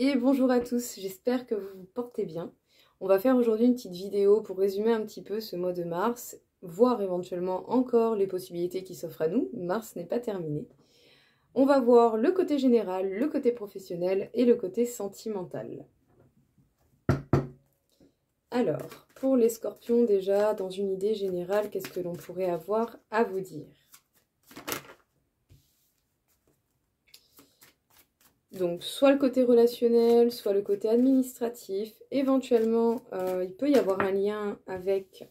Et bonjour à tous, j'espère que vous vous portez bien. On va faire aujourd'hui une petite vidéo pour résumer un petit peu ce mois de mars, voir éventuellement encore les possibilités qui s'offrent à nous. Mars n'est pas terminé. On va voir le côté général, le côté professionnel et le côté sentimental. Alors, pour les scorpions déjà, dans une idée générale, qu'est-ce que l'on pourrait avoir à vous dire ? Donc, soit le côté relationnel, soit le côté administratif. Éventuellement, il peut y avoir un lien avec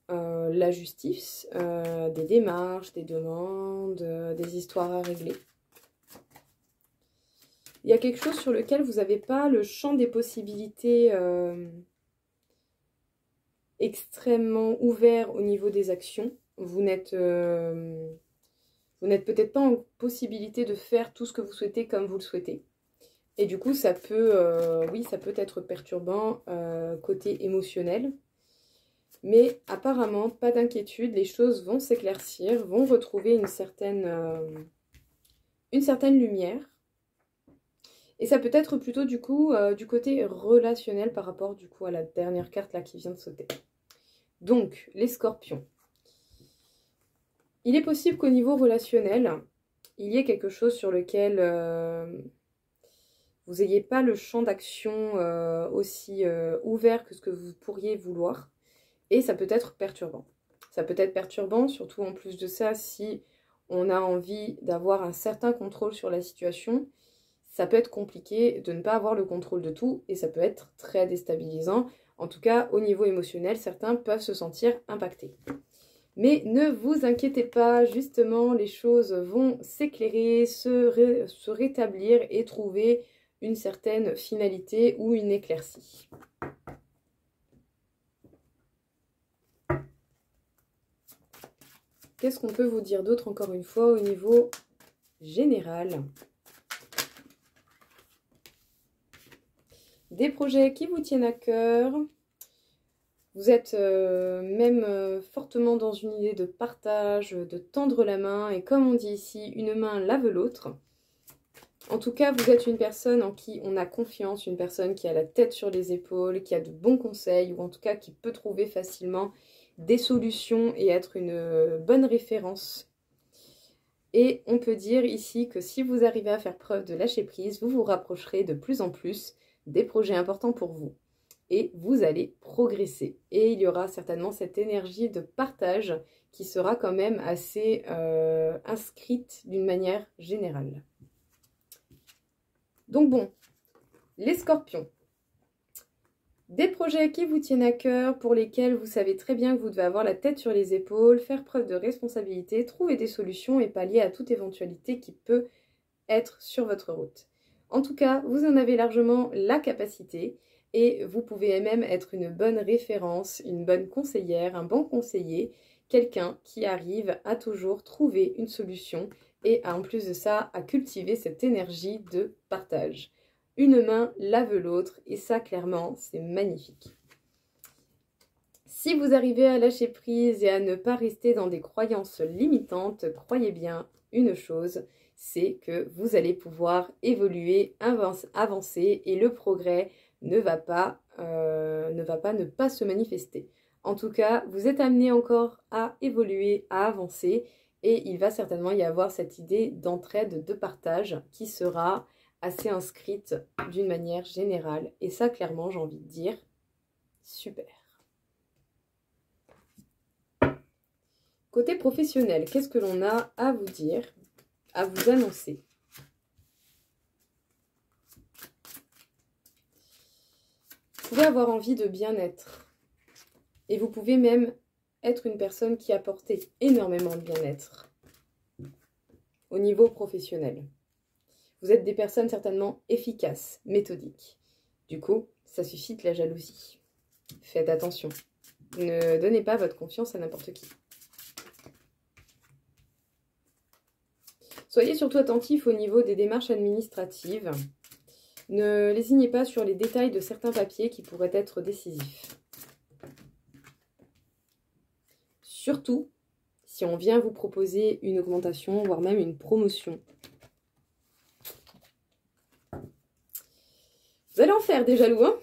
la justice, des démarches, des demandes, des histoires à régler. Il y a quelque chose sur lequel vous n'avez pas le champ des possibilités extrêmement ouvert au niveau des actions. Vous n'êtes peut-être pas en possibilité de faire tout ce que vous souhaitez comme vous le souhaitez. Et du coup, ça peut, oui, ça peut être perturbant côté émotionnel. Mais apparemment, pas d'inquiétude, les choses vont s'éclaircir, vont retrouver une certaine lumière. Et ça peut être plutôt du coup du côté relationnel par rapport du coup à la dernière carte là qui vient de sauter. Donc, les scorpions. Il est possible qu'au niveau relationnel, il y ait quelque chose sur lequel vous n'ayez pas le champ d'action aussi ouvert que ce que vous pourriez vouloir. Et ça peut être perturbant. Ça peut être perturbant, surtout en plus de ça, si on a envie d'avoir un certain contrôle sur la situation. Ça peut être compliqué de ne pas avoir le contrôle de tout et ça peut être très déstabilisant. En tout cas, au niveau émotionnel, certains peuvent se sentir impactés. Mais ne vous inquiétez pas, justement, les choses vont s'éclairer, se rétablir et trouver une certaine finalité ou une éclaircie. Qu'est-ce qu'on peut vous dire d'autre, encore une fois, au niveau général ? Des projets qui vous tiennent à cœur. Vous êtes même fortement dans une idée de partage, de tendre la main. Et comme on dit ici, une main lave l'autre. En tout cas, vous êtes une personne en qui on a confiance, une personne qui a la tête sur les épaules, qui a de bons conseils, ou en tout cas qui peut trouver facilement des solutions et être une bonne référence. Et on peut dire ici que si vous arrivez à faire preuve de lâcher prise, vous vous rapprocherez de plus en plus des projets importants pour vous. Et vous allez progresser. Et il y aura certainement cette énergie de partage qui sera quand même assez inscrite d'une manière générale. Donc bon, les scorpions. Des projets qui vous tiennent à cœur, pour lesquels vous savez très bien que vous devez avoir la tête sur les épaules, faire preuve de responsabilité, trouver des solutions et pallier à toute éventualité qui peut être sur votre route. En tout cas, vous en avez largement la capacité et vous pouvez même être une bonne référence, une bonne conseillère, un bon conseiller, quelqu'un qui arrive à toujours trouver une solution et en plus de ça, à cultiver cette énergie de partage. Une main lave l'autre et ça, clairement, c'est magnifique. Si vous arrivez à lâcher prise et à ne pas rester dans des croyances limitantes, croyez bien une chose, c'est que vous allez pouvoir évoluer, avancer et le progrès ne va pas ne pas se manifester. En tout cas, vous êtes amené encore à évoluer, à avancer et il va certainement y avoir cette idée d'entraide, de partage qui sera assez inscrite d'une manière générale. Et ça, clairement, j'ai envie de dire, super. Côté professionnel, qu'est-ce que l'on a à vous dire, à vous annoncer? Vous pouvez avoir envie de bien-être. Et vous pouvez même être une personne qui apporte énormément de bien-être au niveau professionnel. Vous êtes des personnes certainement efficaces, méthodiques. Du coup, ça suscite la jalousie. Faites attention. Ne donnez pas votre confiance à n'importe qui. Soyez surtout attentifs au niveau des démarches administratives. Ne lésignez pas sur les détails de certains papiers qui pourraient être décisifs. Surtout si on vient vous proposer une augmentation, voire même une promotion. Vous allez en faire des jaloux, hein.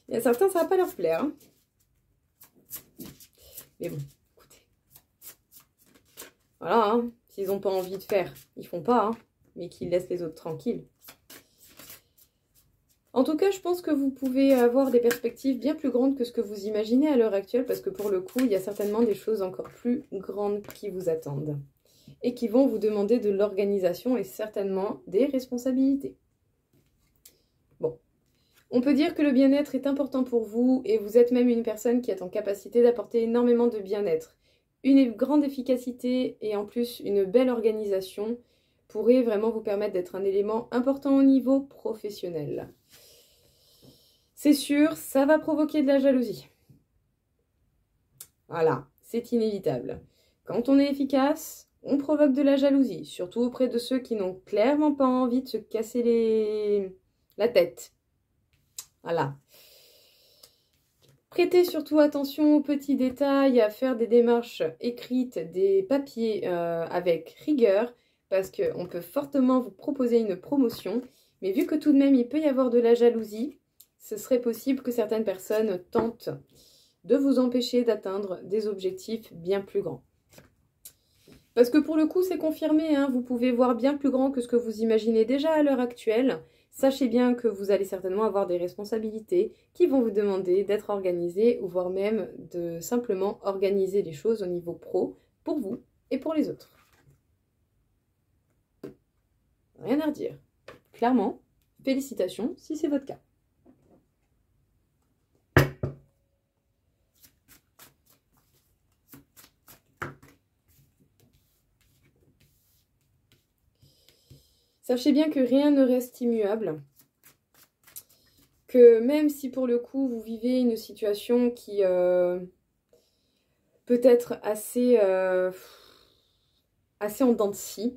Il y a certains, ça va pas leur plaire. Hein. Mais bon, écoutez. Voilà, hein. S'ils n'ont pas envie de faire, ils font pas, hein. Mais qu'ils laissent les autres tranquilles. En tout cas, je pense que vous pouvez avoir des perspectives bien plus grandes que ce que vous imaginez à l'heure actuelle, parce que pour le coup, il y a certainement des choses encore plus grandes qui vous attendent et qui vont vous demander de l'organisation et certainement des responsabilités. Bon, on peut dire que le bien-être est important pour vous et vous êtes même une personne qui est en capacité d'apporter énormément de bien-être. Une grande efficacité et en plus une belle organisation pourrait vraiment vous permettre d'être un élément important au niveau professionnel. C'est sûr, ça va provoquer de la jalousie. Voilà, c'est inévitable. Quand on est efficace, on provoque de la jalousie, surtout auprès de ceux qui n'ont clairement pas envie de se casser la tête. Voilà. Prêtez surtout attention aux petits détails, à faire des démarches écrites, des papiers avec rigueur, parce qu'on peut fortement vous proposer une promotion, mais vu que tout de même il peut y avoir de la jalousie, ce serait possible que certaines personnes tentent de vous empêcher d'atteindre des objectifs bien plus grands. Parce que pour le coup, c'est confirmé, hein, vous pouvez voir bien plus grand que ce que vous imaginez déjà à l'heure actuelle. Sachez bien que vous allez certainement avoir des responsabilités qui vont vous demander d'être organisé ou voire même de simplement organiser les choses au niveau pro pour vous et pour les autres. Rien à redire. Clairement, félicitations si c'est votre cas. Sachez bien que rien ne reste immuable, que même si pour le coup vous vivez une situation qui peut être assez en dents de scie,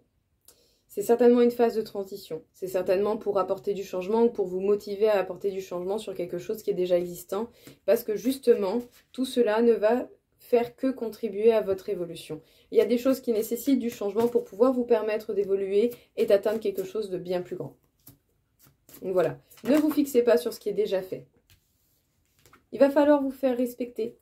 c'est certainement une phase de transition. C'est certainement pour apporter du changement ou pour vous motiver à apporter du changement sur quelque chose qui est déjà existant, parce que justement, tout cela ne va faire que contribuer à votre évolution. Il y a des choses qui nécessitent du changement pour pouvoir vous permettre d'évoluer et d'atteindre quelque chose de bien plus grand. Donc voilà, ne vous fixez pas sur ce qui est déjà fait. Il va falloir vous faire respecter.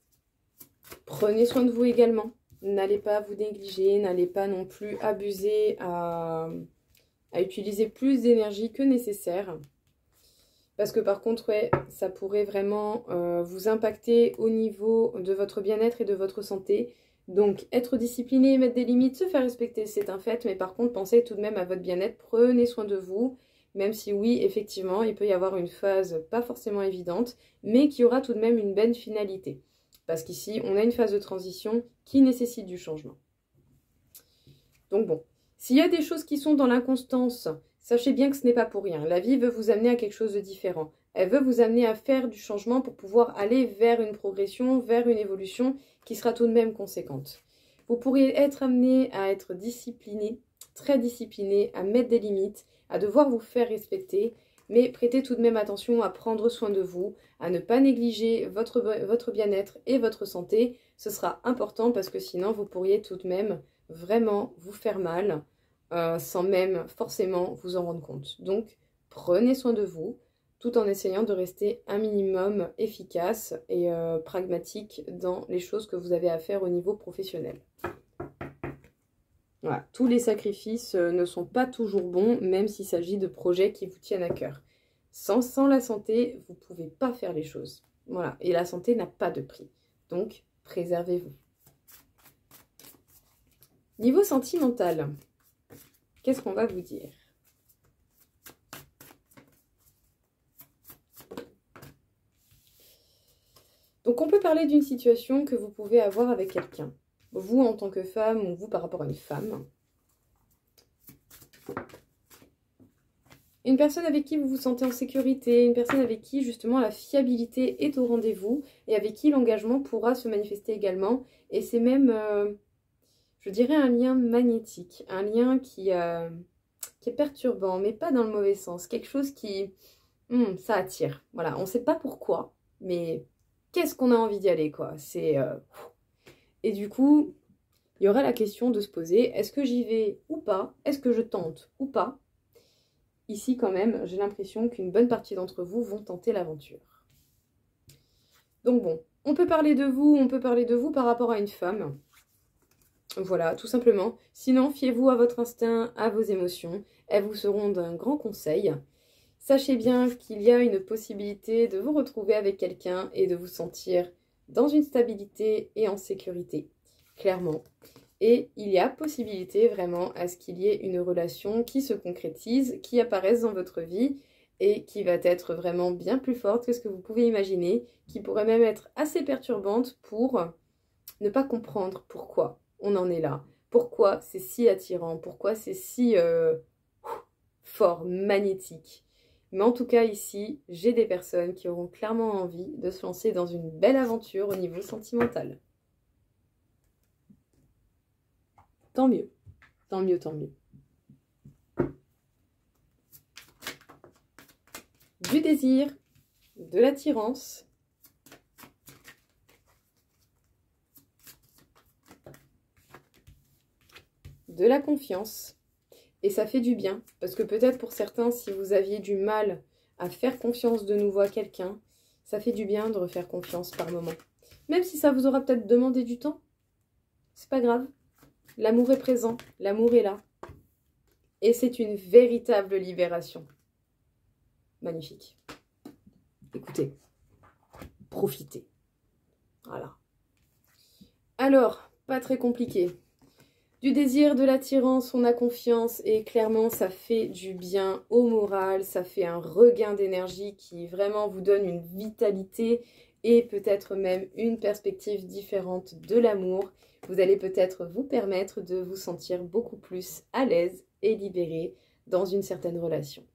Prenez soin de vous également. N'allez pas vous négliger, n'allez pas non plus abuser à utiliser plus d'énergie que nécessaire. Parce que par contre, ouais, ça pourrait vraiment vous impacter au niveau de votre bien-être et de votre santé. Donc, être discipliné, mettre des limites, se faire respecter, c'est un fait. Mais par contre, pensez tout de même à votre bien-être. Prenez soin de vous. Même si oui, effectivement, il peut y avoir une phase pas forcément évidente, mais qui aura tout de même une belle finalité. Parce qu'ici, on a une phase de transition qui nécessite du changement. Donc bon, s'il y a des choses qui sont dans l'inconstance, sachez bien que ce n'est pas pour rien. La vie veut vous amener à quelque chose de différent. Elle veut vous amener à faire du changement pour pouvoir aller vers une progression, vers une évolution qui sera tout de même conséquente. Vous pourriez être amené à être discipliné, très discipliné, à mettre des limites, à devoir vous faire respecter, mais prêtez tout de même attention à prendre soin de vous, à ne pas négliger votre bien-être et votre santé. Ce sera important parce que sinon vous pourriez tout de même vraiment vous faire mal sans même forcément vous en rendre compte. Donc prenez soin de vous tout en essayant de rester un minimum efficace et pragmatique dans les choses que vous avez à faire au niveau professionnel. Voilà. Tous les sacrifices ne sont pas toujours bons, même s'il s'agit de projets qui vous tiennent à cœur. Sans la santé, vous ne pouvez pas faire les choses. Voilà. Et la santé n'a pas de prix. Donc, préservez-vous. Niveau sentimental, qu'est-ce qu'on va vous dire? Donc, on peut parler d'une situation que vous pouvez avoir avec quelqu'un. Vous en tant que femme ou vous par rapport à une femme. Une personne avec qui vous vous sentez en sécurité, une personne avec qui justement la fiabilité est au rendez-vous et avec qui l'engagement pourra se manifester également. Et c'est même, je dirais, un lien magnétique, un lien qui est perturbant, mais pas dans le mauvais sens. Quelque chose qui, ça attire. Voilà, on ne sait pas pourquoi, mais qu'est-ce qu'on a envie d'y aller, quoi. C'est... Et du coup, il y aura la question de se poser, est-ce que j'y vais ou pas? Est-ce que je tente ou pas? ici quand même, j'ai l'impression qu'une bonne partie d'entre vous vont tenter l'aventure. Donc bon, on peut parler de vous par rapport à une femme. Voilà, tout simplement. Sinon, fiez-vous à votre instinct, à vos émotions. Elles vous seront d'un grand conseil. Sachez bien qu'il y a une possibilité de vous retrouver avec quelqu'un et de vous sentir dans une stabilité et en sécurité, clairement. Et il y a possibilité vraiment à ce qu'il y ait une relation qui se concrétise, qui apparaisse dans votre vie et qui va être vraiment bien plus forte que ce que vous pouvez imaginer, qui pourrait même être assez perturbante pour ne pas comprendre pourquoi on en est là, pourquoi c'est si attirant, pourquoi c'est si fort, magnétique. Mais en tout cas ici, j'ai des personnes qui auront clairement envie de se lancer dans une belle aventure au niveau sentimental. Tant mieux, tant mieux, tant mieux. Du désir, de l'attirance, de la confiance. Et ça fait du bien, parce que peut-être pour certains, si vous aviez du mal à faire confiance de nouveau à quelqu'un, ça fait du bien de refaire confiance par moment. Même si ça vous aura peut-être demandé du temps, c'est pas grave. L'amour est présent, l'amour est là. Et c'est une véritable libération. Magnifique. Écoutez, profitez. Voilà. Alors, pas très compliqué. Du désir, de l'attirance, on a confiance et clairement ça fait du bien au moral, ça fait un regain d'énergie qui vraiment vous donne une vitalité et peut-être même une perspective différente de l'amour. Vous allez peut-être vous permettre de vous sentir beaucoup plus à l'aise et libéré dans une certaine relation.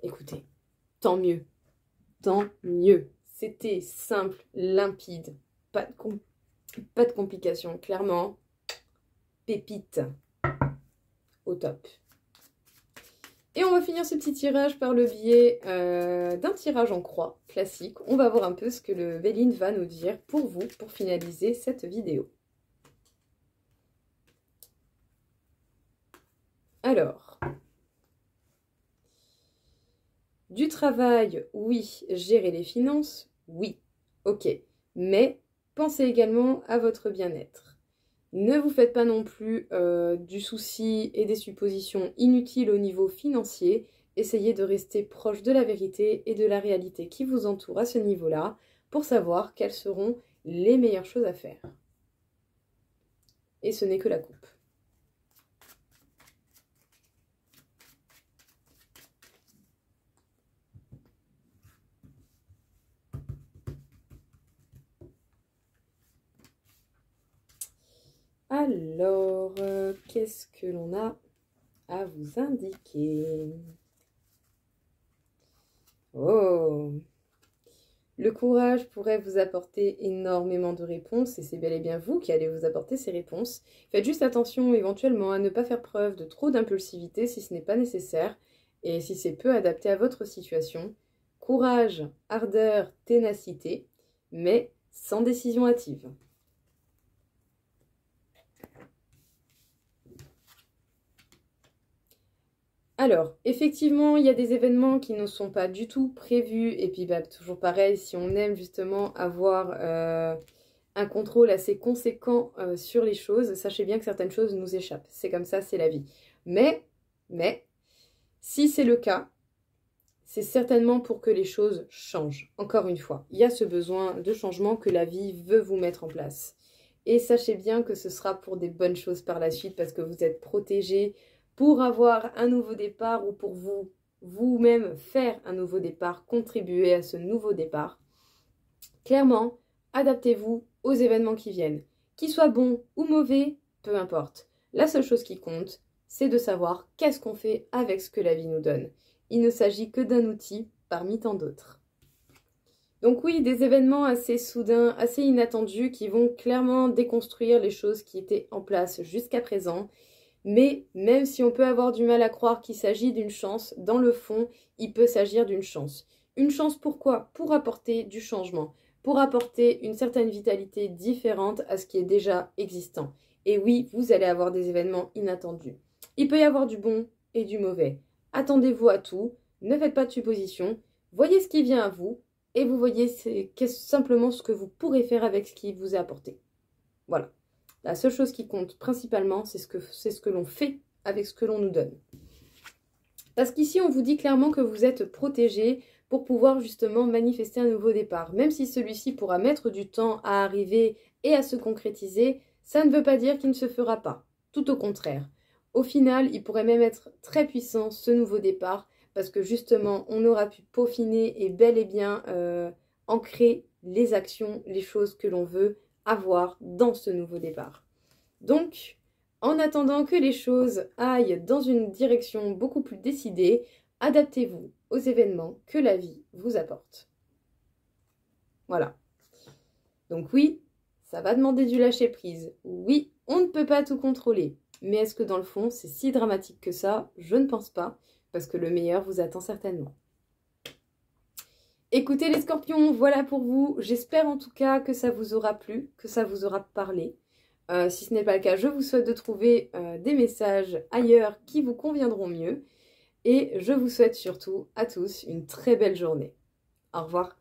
Écoutez, tant mieux, tant mieux. C'était simple, limpide, pas de complications, clairement. Pépite. Au top. Et on va finir ce petit tirage par le biais d'un tirage en croix classique. On va voir un peu ce que le Véline va nous dire pour vous, pour finaliser cette vidéo. Alors, du travail, oui. Gérer les finances, oui. Ok. Mais pensez également à votre bien-être. Ne vous faites pas non plus du souci et des suppositions inutiles au niveau financier. Essayez de rester proche de la vérité et de la réalité qui vous entoure à ce niveau-là pour savoir quelles seront les meilleures choses à faire. Et ce n'est que la coupe. Alors, qu'est-ce que l'on a à vous indiquer? Oh! Le courage pourrait vous apporter énormément de réponses et c'est bel et bien vous qui allez vous apporter ces réponses. Faites juste attention éventuellement à ne pas faire preuve de trop d'impulsivité si ce n'est pas nécessaire et si c'est peu adapté à votre situation. Courage, ardeur, ténacité, mais sans décision hâtive. Alors, effectivement, il y a des événements qui ne sont pas du tout prévus. Et puis, bah, toujours pareil, si on aime justement avoir un contrôle assez conséquent sur les choses, sachez bien que certaines choses nous échappent. C'est comme ça, c'est la vie. Mais, si c'est le cas, c'est certainement pour que les choses changent. Encore une fois, il y a ce besoin de changement que la vie veut vous mettre en place. Et sachez bien que ce sera pour des bonnes choses par la suite parce que vous êtes protégés, pour avoir un nouveau départ ou pour vous-même faire un nouveau départ, contribuer à ce nouveau départ. Clairement, adaptez-vous aux événements qui viennent. Qu'ils soient bons ou mauvais, peu importe. La seule chose qui compte, c'est de savoir qu'est-ce qu'on fait avec ce que la vie nous donne. Il ne s'agit que d'un outil parmi tant d'autres. Donc oui, des événements assez soudains, assez inattendus qui vont clairement déconstruire les choses qui étaient en place jusqu'à présent. Mais même si on peut avoir du mal à croire qu'il s'agit d'une chance, dans le fond, il peut s'agir d'une chance. Une chance pourquoi? Pour apporter du changement, pour apporter une certaine vitalité différente à ce qui est déjà existant. Et oui, vous allez avoir des événements inattendus. Il peut y avoir du bon et du mauvais. Attendez-vous à tout, ne faites pas de suppositions, voyez ce qui vient à vous et vous voyez simplement ce que vous pourrez faire avec ce qui vous est apporté. Voilà. La seule chose qui compte principalement, c'est ce que l'on fait avec ce que l'on nous donne. Parce qu'ici, on vous dit clairement que vous êtes protégé pour pouvoir justement manifester un nouveau départ. Même si celui-ci pourra mettre du temps à arriver et à se concrétiser, ça ne veut pas dire qu'il ne se fera pas. Tout au contraire. Au final, il pourrait même être très puissant, ce nouveau départ, parce que justement, on aura pu peaufiner et bel et bien ancrer les actions, les choses que l'on veut avoir dans ce nouveau départ. Donc, en attendant que les choses aillent dans une direction beaucoup plus décidée, adaptez-vous aux événements que la vie vous apporte. Voilà. Donc oui, ça va demander du lâcher-prise. Oui, on ne peut pas tout contrôler. Mais est-ce que dans le fond, c'est si dramatique que ça? Je ne pense pas, parce que le meilleur vous attend certainement. Écoutez les scorpions, voilà pour vous. J'espère en tout cas que ça vous aura plu, que ça vous aura parlé. Si ce n'est pas le cas, je vous souhaite de trouver des messages ailleurs qui vous conviendront mieux. Et je vous souhaite surtout à tous une très belle journée. Au revoir.